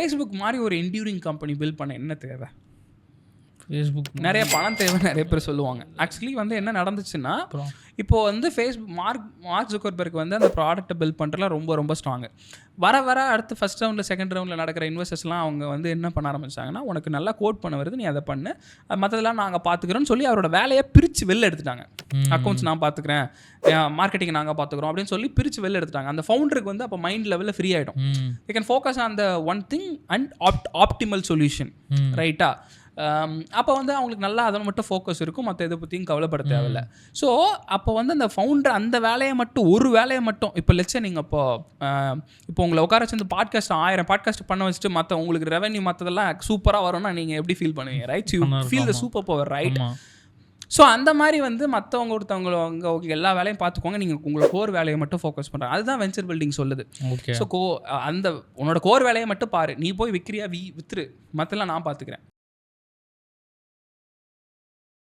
Facebook மாதிரி ஒரு enduring company build பண்ண என்ன தேவை? ஃபேஸ்புக் நிறைய பணம் தேவை நிறைய பேர் சொல்லுவாங்க. ஆக்சுவலி வந்து என்ன நடந்துச்சுன்னா, இப்போ வந்து ஃபேஸ்புக் மார்க் ஜுக்கர்பர்க் வந்து அந்த ப்ராடக்ட்டை பில்ட் பண்ணுறதுல ரொம்ப ரொம்ப ஸ்ட்ராங்கு. வர அடுத்து ஃபஸ்ட் ரவுண்டில் செகண்ட் ரவுண்டில் நடக்கிற இன்வெஸ்டர்ஸ்லாம் அவங்க வந்து என்ன பண்ண ஆரம்பிச்சாங்கன்னா, உனக்கு நல்லா கோட் பண்ண வருது, நீ அதை பண்ணு, மற்றதெல்லாம் நாங்கள் பார்த்துக்கிறோன்னு சொல்லி அவரோட வேலையை பிரித்து வெளில எடுத்துட்டாங்க. அக்கௌண்ட்ஸ் நான் பார்த்துக்கிறேன், மார்க்கெட்டிங் நாங்கள் பார்த்துக்குறோம் அப்படின்னு சொல்லி பிரித்து வெளில எடுத்துட்டாங்க. அந்த ஃபவுண்டருக்கு வந்து அப்போ மைண்ட் லெவலில் ஃப்ரீ ஆகிடும். You can focus on the one thing and optimal solution, ரைட்டா? அப்போ வந்து அவங்களுக்கு நல்லா அதை மட்டும் ஃபோக்கஸ் இருக்கும், மற்ற இதை பற்றியும் கவலைப்பட தேவையில்லை. ஸோ அப்போ வந்து அந்த ஃபவுண்டர் அந்த வேலையை மட்டும், ஒரு வேலையை மட்டும், இப்போ லெட்ஸே நீங்கள் இப்போ உங்களை உட்கார வச்சு இந்த பாட்காஸ்ட் 1000 பாட்காஸ்ட் பண்ண வச்சுட்டு மற்ற உங்களுக்கு ரெவன்யூ மற்றதெல்லாம் சூப்பராக வரும்னா நீங்கள் எப்படி ஃபீல் பண்ணுவீங்க? Right, you feel the super power, right? So அந்த மாதிரி வந்து மற்றவங்க ஒருத்தவங்க எல்லா வேலையும் பார்த்துக்கோங்க, நீங்கள் உங்களோட கோர் வேலையை மட்டும் ஃபோக்கஸ் பண்ணுறாங்க. அதுதான் வெஞ்சர் பில்டிங் சொல்லுது. ஸோ உன்னோட கோர் வேலையை மட்டும் பாரு, நீ போய் விற்கிறியா வித்துரு, மற்றெல்லாம் நான் பார்த்துக்கிறேன்.